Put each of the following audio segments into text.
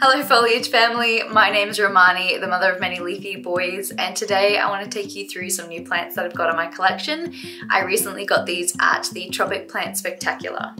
Hello foliage family, my name is Romani, the mother of many leafy boys, and today I want to take you through some new plants that I've got in my collection. I recently got these at the Tropic Plant Spectacular.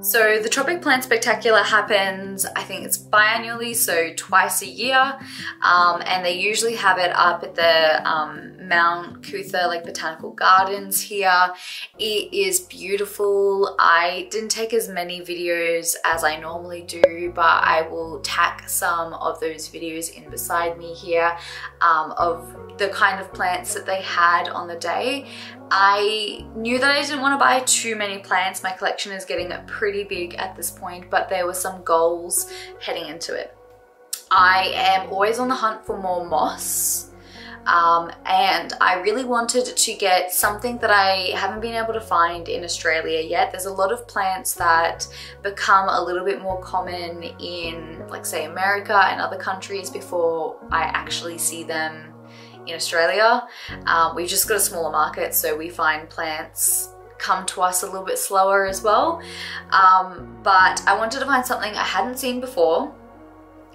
So the Tropic Plant Spectacular happens, I think it's biannually, so twice a year, and they usually have it up at the Mount Cootha Botanical Gardens here. It is beautiful. I didn't take as many videos as I normally do, but I will tack some of those videos in beside me here of the kind of plants that they had on the day. I knew that I didn't want to buy too many plants. My collection is getting pretty big at this point, but there were some goals heading into it. I am always on the hunt for more moss, and I really wanted to get something that I haven't been able to find in Australia yet. There's a lot of plants that become a little bit more common in, say, America and other countries before I actually see them in Australia. We've just got a smaller market, so we find plants come to us a little bit slower as well. But I wanted to find something I hadn't seen before.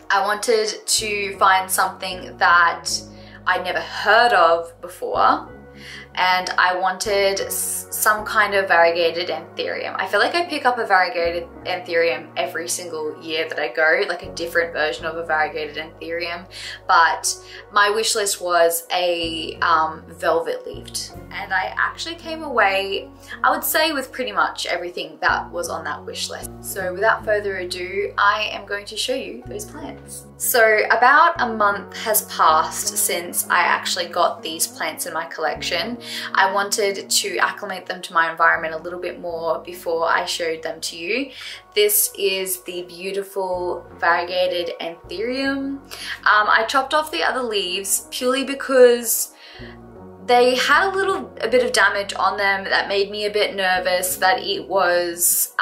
I wanted to find something that I'd never heard of before, and I wanted some kind of variegated anthurium. I feel like I pick up a variegated anthurium every single year that I go, like a different version of a variegated anthurium, but my wish list was a velvet leafed, and I actually came away, I would say, with pretty much everything that was on that wish list. So without further ado, I am going to show you those plants. So about a month has passed since I actually got these plants in my collection. I wanted to acclimate them to my environment a little bit more before I showed them to you. This is the beautiful variegated anthurium. I chopped off the other leaves purely because they had a bit of damage on them that made me a bit nervous that it was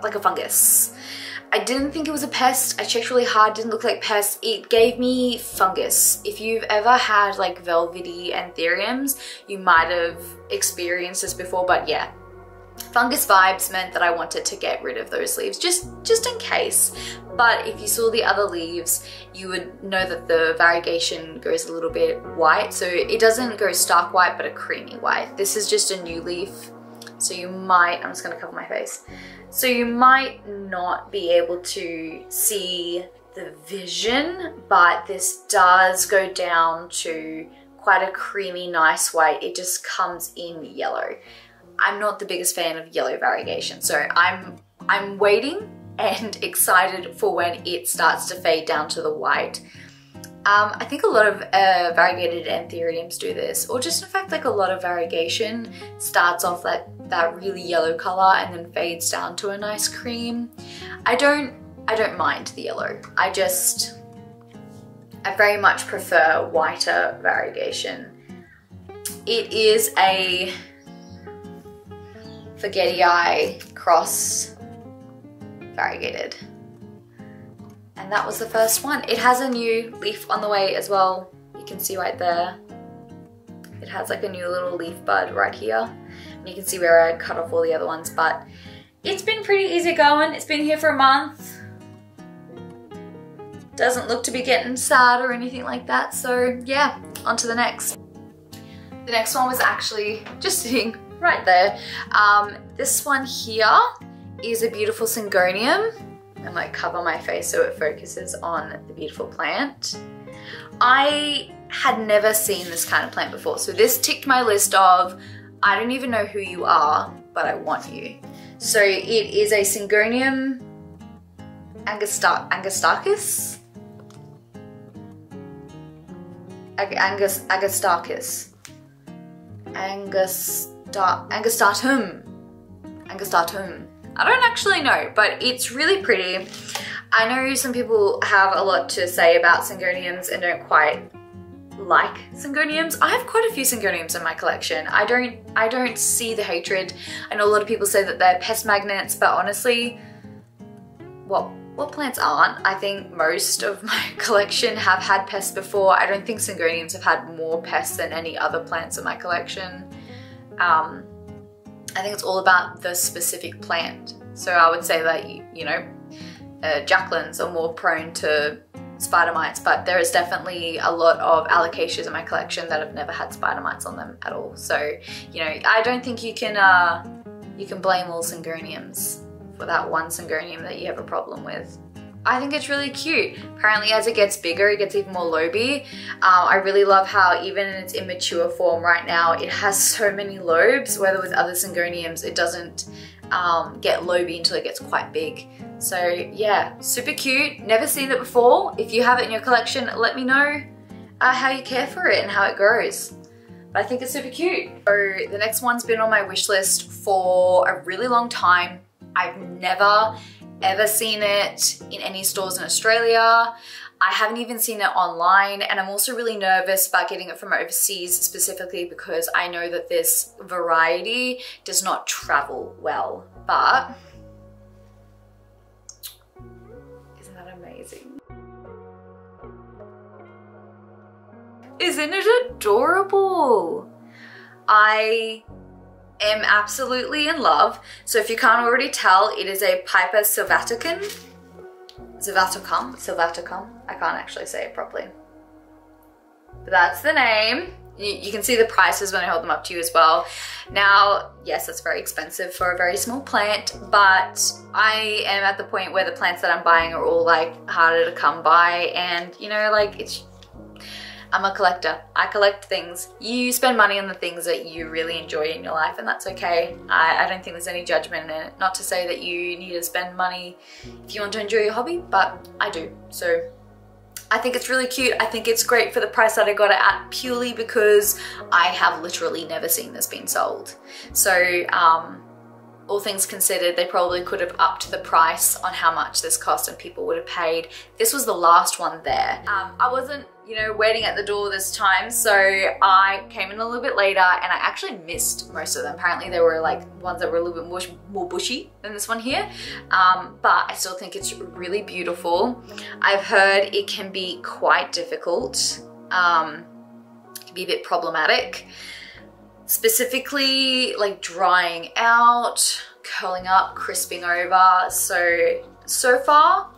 like a fungus. I didn't think it was a pest. I checked really hard, didn't look like pests. It gave me fungus. If you've ever had velvety anthuriums, you might have experienced this before, but yeah. Fungus vibes meant that I wanted to get rid of those leaves, just in case. But if you saw the other leaves, you would know that the variegation goes a little bit white. So it doesn't go stark white, but a creamy white. This is just a new leaf. So you might, I'm just gonna cover my face. So you might not be able to see the vision, but this does go down to quite a creamy, nice white. It just comes in yellow. I'm not the biggest fan of yellow variegation, so I'm waiting and excited for when it starts to fade down to the white. I think a lot of variegated anthuriums do this, or just in fact a lot of variegation starts off that really yellow color and then fades down to a nice cream. I don't mind the yellow. I very much prefer whiter variegation. It is a Forgetii cross variegated. And that was the first one. It has a new leaf on the way as well. You can see right there. It has a new little leaf bud right here. And you can see where I cut off all the other ones, but it's been pretty easy going. It's been here for a month. Doesn't look to be getting sad or anything like that. So yeah, on to the next. The next one was actually just sitting right there. This one here is a beautiful syngonium. And cover my face so it focuses on the beautiful plant. I had never seen this kind of plant before, so this ticked my list of, I don't even know who you are, but I want you. So it is a Syngonium Angustarchus? Angustatum. I don't actually know, but it's really pretty. I know some people have a lot to say about Syngoniums and don't quite like Syngoniums. I have quite a few Syngoniums in my collection. I don't see the hatred. I know a lot of people say that they're pest magnets, but honestly, what plants aren't? I think most of my collection have had pests before. I don't think Syngoniums have had more pests than any other plants in my collection. I think it's all about the specific plant. So I would say that, you know, Jacquelines are more prone to spider mites, but there is definitely a lot of alocasias in my collection that have never had spider mites on them at all. So, you know, I don't think you can blame all Syngoniums for that one Syngonium that you have a problem with. I think it's really cute. Apparently as it gets bigger, it gets even more loby. I really love how even in its immature form right now, it has so many lobes, whether with other Syngoniums, it doesn't get loby until it gets quite big. So yeah, super cute. Never seen it before. If you have it in your collection, let me know how you care for it and how it grows. But I think it's super cute. So the next one's been on my wish list for a really long time. I've never ever seen it in any stores in Australia. I haven't even seen it online, and I'm also really nervous about getting it from overseas, specifically because I know that this variety does not travel well. But isn't that amazing? Isn't it adorable? I am absolutely in love. So if you can't already tell, it is a Piper Sylvaticum. Sylvaticum. I can't actually say it properly. But that's the name. You can see the prices when I hold them up to you as well. Now, yes, that's very expensive for a very small plant, but I am at the point where the plants that I'm buying are all like harder to come by, and you know, like I'm a collector. I collect things. You spend money on the things that you really enjoy in your life, and that's okay. I don't think there's any judgment in it. Not to say that you need to spend money if you want to enjoy your hobby, but I do. So I think it's really cute. I think it's great for the price that I got it at, purely because I have literally never seen this being sold. So all things considered, they probably could have upped the price on how much this cost and people would have paid. This was the last one there. I wasn't, you know, waiting at the door this time, so I came in a little bit later and I actually missed most of them. Apparently there were like ones that were a little bit more bushy than this one here, but I still think it's really beautiful. I've heard it can be quite difficult, it can be a bit problematic. Specifically like drying out, curling up, crisping over. So far,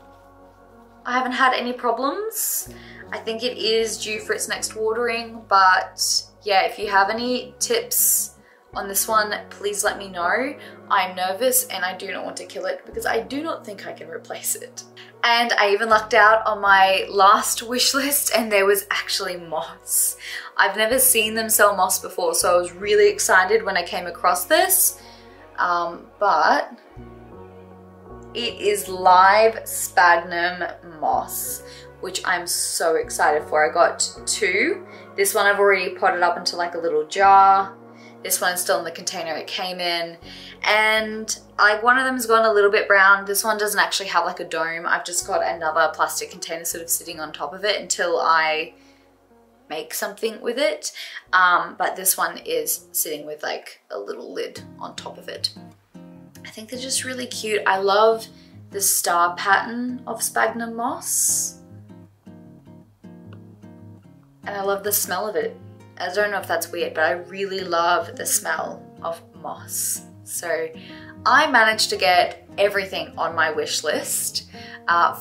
I haven't had any problems. I think it is due for its next watering, but yeah, if you have any tips on this one, please let me know. I'm nervous and I do not want to kill it because I do not think I can replace it. And I even lucked out on my last wish list and there was actually moss. I've never seen them sell moss before, so I was really excited when I came across this. But it is live sphagnum moss, which I'm so excited for. I got two. This one I've already potted up into like a little jar. This one's still in the container it came in. And like one of them's gone a little bit brown. This one doesn't actually have like a dome. I've just got another plastic container sort of sitting on top of it until I make something with it. But this one is sitting with like a little lid on top of it. I think they're just really cute. I love the star pattern of sphagnum moss. And I love the smell of it. I don't know if that's weird, but I really love the smell of moss. So I managed to get everything on my wish list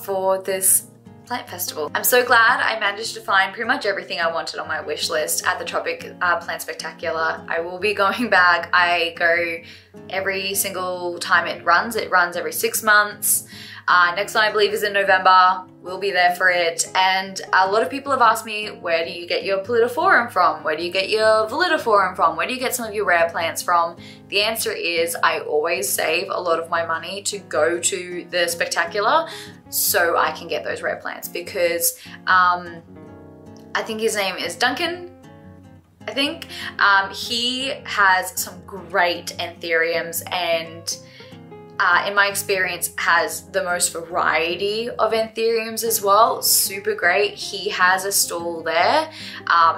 for this plant festival. I'm so glad I managed to find pretty much everything I wanted on my wish list at the Tropic Plant Spectacular. I will be going back. I go every single time it runs. It runs every 6 months. Next one I believe is in November. We'll be there for it. And a lot of people have asked me, where do you get your Pallidophorum from? Where do you get your Validophorum from? Where do you get some of your rare plants from? The answer is I always save a lot of my money to go to the spectacular so I can get those rare plants, because I think his name is Duncan. I think he has some great anthuriums, and in my experience, has the most variety of anthuriums as well. Super great. He has a stall there.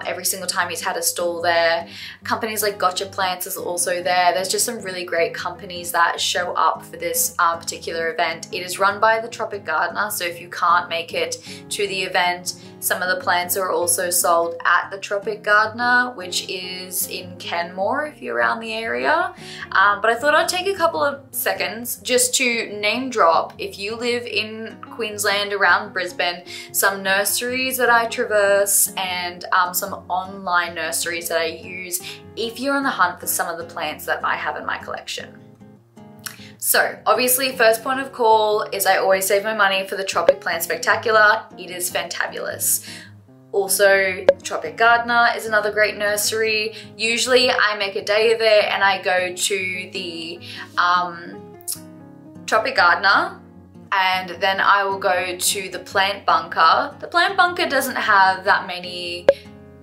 Every single time he's had a stall there. Companies like Gotcha Plants is also there. There's just some really great companies that show up for this particular event. It is run by the Tropic Gardener, so if you can't make it to the event, some of the plants are also sold at the Tropic Gardener, which is in Kenmore if you're around the area. But I thought I'd take a couple of seconds just to name drop, if you live in Queensland around Brisbane, some nurseries that I traverse and some online nurseries that I use if you're on the hunt for some of the plants that I have in my collection. So obviously, first point of call is I always save my money for the Tropic Plant Spectacular. It is fantabulous. Also, Tropic Gardener is another great nursery. Usually I make a day of it and I go to the Tropic Gardener, and then I will go to the Plant Bunker. The Plant Bunker doesn't have that many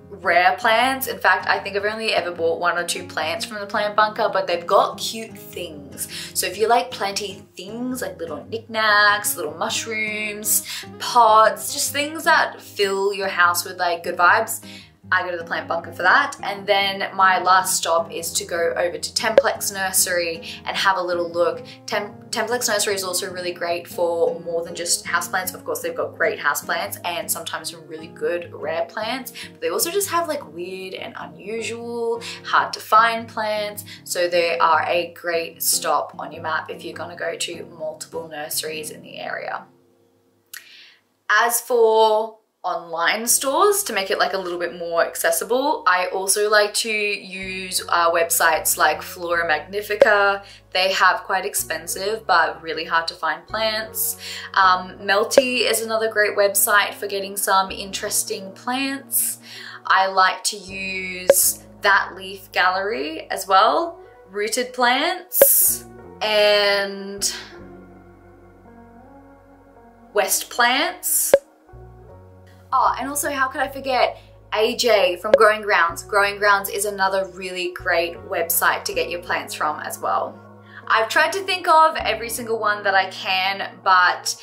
rare plants. In fact, I think I've only ever bought 1 or 2 plants from the Plant Bunker, but they've got cute things. So if you like planty things like little knickknacks, little mushrooms, pots, just things that fill your house with like good vibes, I go to the Plant Bunker for that. And then my last stop is to go over to Templex Nursery and have a little look. Templex Nursery is also really great for more than just houseplants. Of course, they've got great houseplants and sometimes some really good rare plants, but they also just have like weird and unusual, hard to find plants. So they are a great stop on your map if you're gonna go to multiple nurseries in the area. As for online stores, to make it like a little bit more accessible, I also like to use websites like Flora Magnifica. They have quite expensive but really hard to find plants. Melty is another great website for getting some interesting plants. I like to use That Leaf Gallery as well, Rooted Plants, and West Plants. Oh, and also, how could I forget AJ from Growing Grounds. Growing Grounds is another really great website to get your plants from as well. I've tried to think of every single one that I can, but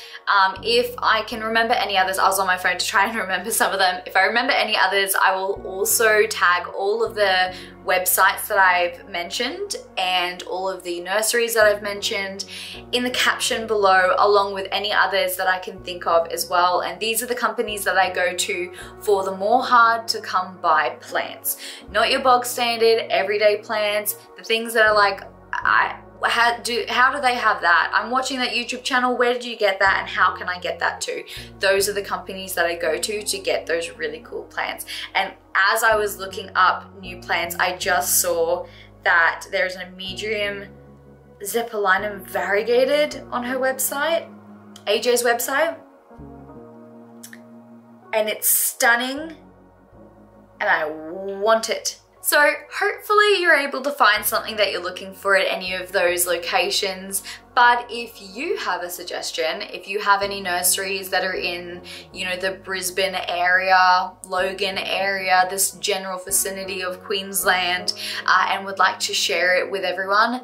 if I can remember any others, I was on my phone to try and remember some of them. If I remember any others, I will also tag all of the websites that I've mentioned and all of the nurseries that I've mentioned in the caption below, along with any others that I can think of as well. And these are the companies that I go to for the more hard to come by plants. Not your bog standard everyday plants, the things that are like, how do they have that? I'm watching that YouTube channel, where did you get that and how can I get that too? Those are the companies that I go to get those really cool plants. And as I was looking up new plants, I just saw that there's a medium Zeppelinum variegated on her website, AJ's website, and it's stunning and I want it. So hopefully you're able to find something that you're looking for at any of those locations. But if you have a suggestion, if you have any nurseries that are in, you know, the Brisbane area, Logan area, this general vicinity of Queensland, and would like to share it with everyone,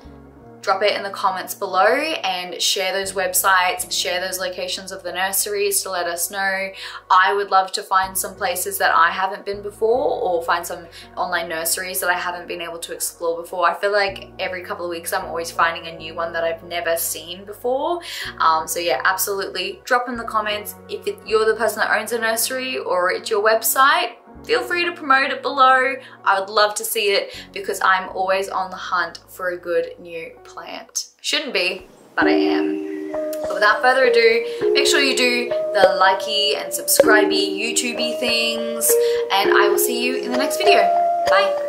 drop it in the comments below and share those websites, share those locations of the nurseries to let us know. I would love to find some places that I haven't been before, or find some online nurseries that I haven't been able to explore before. I feel like every couple of weeks I'm always finding a new one that I've never seen before. So yeah, absolutely drop in the comments if you're the person that owns a nursery or it's your website. Feel free to promote it below. I would love to see it because I'm always on the hunt for a good new plant. Shouldn't be, but I am. But without further ado, make sure you do the likey and subscribey YouTubey things, and I will see you in the next video. Bye.